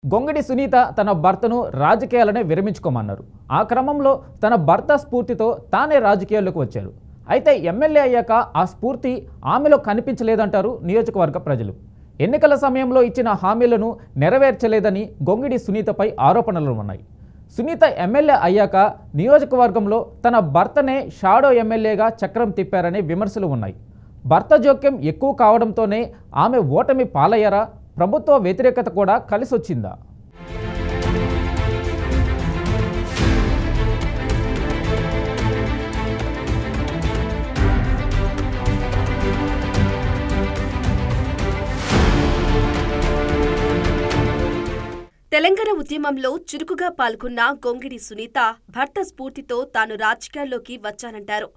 గొంగిడి సునీత తన భర్తను రాజకీయాలనే విరమించుకోమన్నారు. ఆ క్రమంలో తన భర్త స్ఫూర్తితో తానే రాజకీయాల్లోకి వచ్చారు. అయితే ఎమ్మెల్యే అయ్యాక ఆ స్ఫూర్తి ఆమెలో కనిపించలేదంటారు నియోజకవర్గ ప్రజలు. ఎన్నికల సమయంలో ఇచ్చిన హామీలను నెరవేర్చలేదని గొంగిడి సునీతపై ఆరోపణలు ఉన్నాయి. సునీత ఎమ్మెల్యే అయ్యాక నియోజకవర్గంలో తన భర్తనే షాడో ఎమ్మెల్యేగా చక్రం తిప్పారనే విమర్శలు ఉన్నాయి. భర్త జోక్యం ఎక్కువ కావడంతోనే ఆమె ఓటమి పాలయ్యారా? ప్రభుత్వ వ్యతిరేకత కూడా కలిసొచ్చిందా? తెలంగాణ ఉద్యమంలో చురుకుగా పాల్గొన్న గొంగిడి సునీత భర్త స్ఫూర్తితో తాను రాజకీయాల్లోకి వచ్చానంటారు.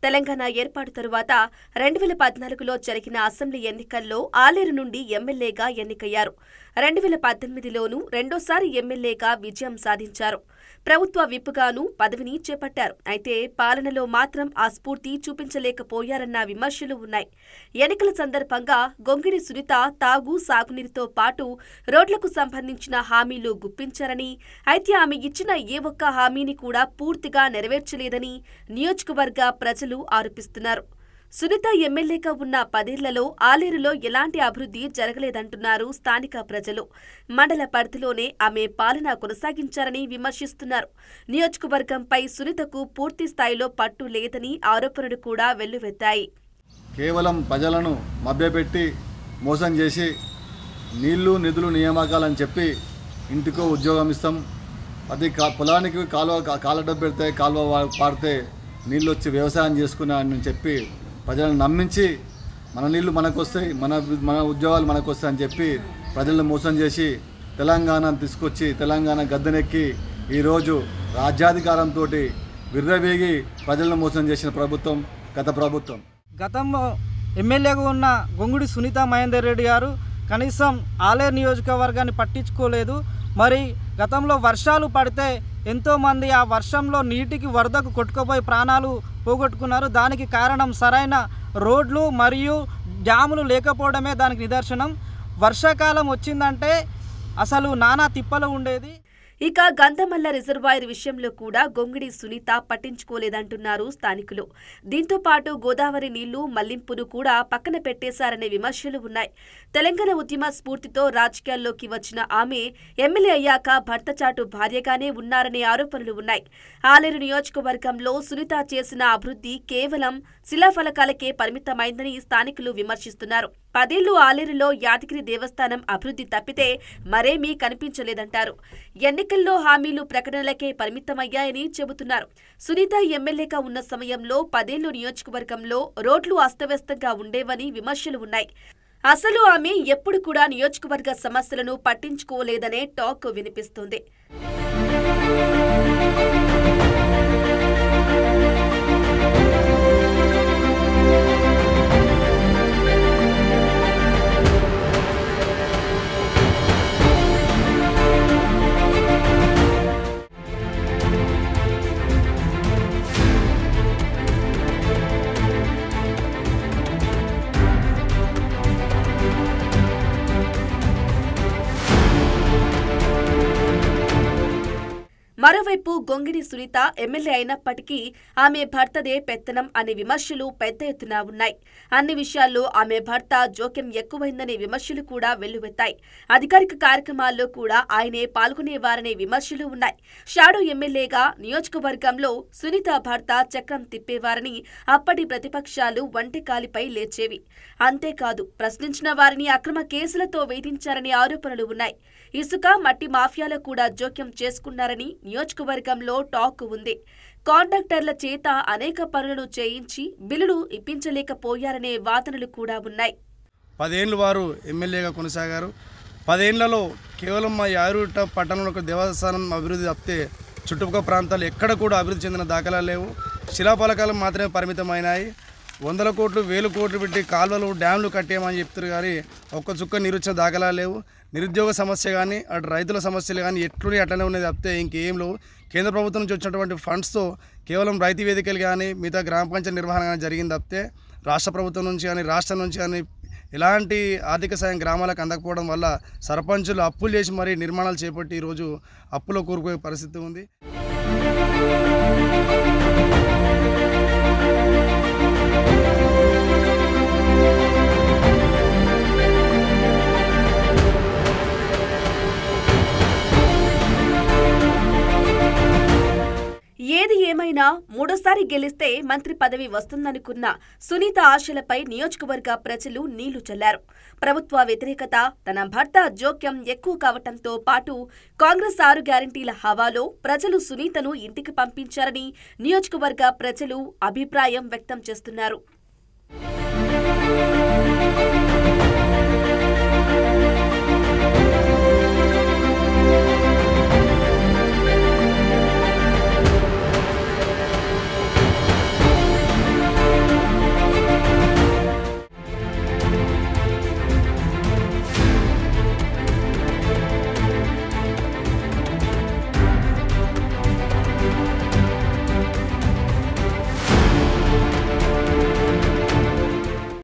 తెలంగాణ ఏర్పాటు తరువాత 2014లో జరిగిన అసెంబ్లీ ఎన్నికల్లో ఆలేరు నుండి ఎమ్మెల్యేగా ఎన్నికయ్యారు. 2018లోనూ రెండోసారి ఎమ్మెల్యేగా విజయం సాధించారు. ప్రభుత్వ విప్పుగాను పదవిని చేపట్టారు. అయితే పాలనలో మాత్రం ఆ స్ఫూర్తి చూపించలేకపోయారన్న విమర్శలు ఉన్నాయి. ఎన్నికల సందర్భంగా గొంగిడి సునీత తాగు సాగునీరుతో పాటు రోడ్లకు సంబంధించిన హామీలు గుప్పించారని, అయితే ఆమె ఇచ్చిన ఏ ఒక్క హామీని కూడా పూర్తిగా నెరవేర్చలేదని నియోజకవర్గ ప్రజలు ఆరోపిస్తున్నారు. సునీత ఎమ్మెల్యేగా ఉన్న 10 ఏళ్లలో ఆలేరులో ఎలాంటి అభివృద్ధి జరగలేదంటున్నారు స్థానిక ప్రజలు. మండల పరిధిలోనే ఆమె పాలన కొనసాగించారని విమర్శిస్తున్నారు. నియోజకవర్గంపై సునీతకు పూర్తి స్థాయిలో పట్టు లేదని ఆరోపణలు కూడా వెల్లువెత్తాయి. కేవలం ప్రజలను మభ్యపెట్టి మోసం చేసి నీళ్లు నిధులు నియామకాలని చెప్పి ఇంటికో ఉద్యోగం ఇస్తాం, అది పొలానికి కాలువ డబ్బు పెడితే కాలువ పాడితే నీళ్ళు వచ్చి వ్యవసాయం చేసుకున్నాయని చెప్పి ప్రజలను నమ్మించి మన నీళ్లు మనకు వస్తాయి, మన ఉద్యోగాలు మనకు వస్తాయి అని చెప్పి ప్రజలను మోసం చేసి తెలంగాణ తీసుకొచ్చి తెలంగాణ గద్దెనెక్కి ఈరోజు రాజ్యాధికారంతో విర్రవేగి ప్రజలను మోసం చేసిన ప్రభుత్వం గత ప్రభుత్వం. గతంలో ఎమ్మెల్యేగా ఉన్న గొంగుడి సునీత మహేందర్ రెడ్డి గారు కనీసం ఆలేరు నియోజకవర్గాన్ని పట్టించుకోలేదు. మరి గతంలో వర్షాలు పడితే ఎంతోమంది ఆ వర్షంలో నీటికి వరదకు కొట్టుకుపోయి ప్రాణాలు పోగొట్టుకున్నారు. దానికి కారణం సరైన రోడ్లు మరియు డ్యాములు లేకపోవడమే దానికి నిదర్శనం. వర్షాకాలం వచ్చిందంటే అసలు నానా తిప్పలు ఉండేది. ఇక గంధమల్ల రిజర్వాయర్ విషయంలో కూడా గొంగిడి సునీత పట్టించుకోలేదంటున్నారు స్థానికులు. దీంతో పాటు గోదావరి నీళ్లు మళ్లింపును కూడా పక్కన పెట్టేశారనే విమర్శలు ఉన్నాయి. తెలంగాణ ఉద్యమ స్ఫూర్తితో రాజకీయాల్లోకి వచ్చిన ఆమె ఎమ్మెల్యే అయ్యాక భర్త చాటు భార్యగానే ఉన్నారనే ఆరోపణలు ఉన్నాయి. ఆలేరు నియోజకవర్గంలో సునీత చేసిన అభివృద్ధి కేవలం శిలాఫలకాలకే పరిమితమైందని స్థానికులు విమర్శిస్తున్నారు. 10 ఏళ్లు ఆలేరులో యాదగిరి దేవస్థానం అభివృద్ధి తప్పితే మరేమీ కనిపించలేదంటారు. ఎన్నికల్లో హామీలు ప్రకటనలకే పరిమితమయ్యాయని చెబుతున్నారు. సునీత ఎమ్మెల్యేగా ఉన్న సమయంలో 10 ఏళ్లు నియోజకవర్గంలో రోడ్లు అస్తవ్యస్తంగా ఉండేవని విమర్శలు ఉన్నాయి. అసలు ఆమె ఎప్పుడు కూడా నియోజకవర్గ సమస్యలను పట్టించుకోలేదనే టాక్ వినిపిస్తోంది. మరోవైపు గొంగిడి సునీత ఎమ్మెల్యే అయినప్పటికీ ఆమె భర్తదే పెత్తనం అనే విమర్శలు పెద్ద ఎత్తున ఉన్నాయి. అన్ని విషయాల్లో ఆమె భర్త జోక్యం ఎక్కువైందనే విమర్శలు కూడా వెల్లువెత్తాయి. అధికారిక కార్యక్రమాల్లో కూడా ఆయనే పాల్గొనేవారనే విమర్శలు ఉన్నాయి. షాడో ఎమ్మెల్యేగా నియోజకవర్గంలో సునీత భర్త చక్రం తిప్పేవారని అప్పటి ప్రతిపక్షాలు వంటెకాలిపై లేచేవి. అంతేకాదు, ప్రశ్నించిన వారిని అక్రమ కేసులతో వేధించారనే ఆరోపణలు ఉన్నాయి. ఇసుక మట్టి మాఫియాలో కూడా జోక్యం చేసుకున్నారని నియోజకవర్గంలో టాక్ ఉంది. కాంట్రాక్టర్ల చేత అనేక పనులను చేయించి బిల్లులు ఇప్పించలేకపోయారనే వాదనలు కూడా ఉన్నాయి. 10 ఏళ్ళు వారు ఎమ్మెల్యేగా కొనసాగారు. 10 ఏళ్లలో కేవలం మా యారుట పట్టణంలో ఒక దేవస్థానం అభివృద్ధి తప్పితే చుట్టుపక్కల ప్రాంతాలు ఎక్కడ కూడా అభివృద్ధి చెందిన దాఖలా లేవు. శిలాఫలకాలు మాత్రమే పరిమితమైనాయి. 100 కోట్లు 1000 కోట్లు పెట్టి కాలువలు డ్యామ్లు కట్టేయమని చెప్తారు కానీ ఒక్క చుక్క నీరు వచ్చిన దాఖలా లేవు. నిరుద్యోగ సమస్య కానీ అటు రైతుల సమస్యలు కానీ ఎట్లునే అట్లనే ఉన్నది తప్పితే ఇంకేం లేవు. కేంద్ర ప్రభుత్వం నుంచి వచ్చినటువంటి ఫండ్స్తో కేవలం రైతు వేదికలు కానీ మిగతా గ్రామ పంచాయతీ నిర్వహణ కానీ జరిగింది తప్పితే రాష్ట్ర ప్రభుత్వం నుంచి కానీ రాష్ట్రం నుంచి కానీ ఎలాంటి ఆర్థిక సాయం గ్రామాలకు అందకపోవడం వల్ల సర్పంచులు అప్పులు చేసి మరీ నిర్మాణాలు చేపట్టి ఈరోజు అప్పులో కూరుకుపోయే పరిస్థితి ఉంది. ఏది ఏమైనా మూడోసారి గెలిస్తే మంత్రి పదవి వస్తుందనుకున్న సునీత ఆశలపై నియోజకవర్గ ప్రజలు నీళ్లు చల్లారు. ప్రభుత్వ వ్యతిరేకత, తన భర్త జోక్యం ఎక్కువ కావటంతో పాటు కాంగ్రెస్ 6 గ్యారంటీల హవాలో ప్రజలు సునీతను ఇంటికి పంపించారని నియోజకవర్గ ప్రజలు అభిప్రాయం వ్యక్తం చేస్తున్నారు.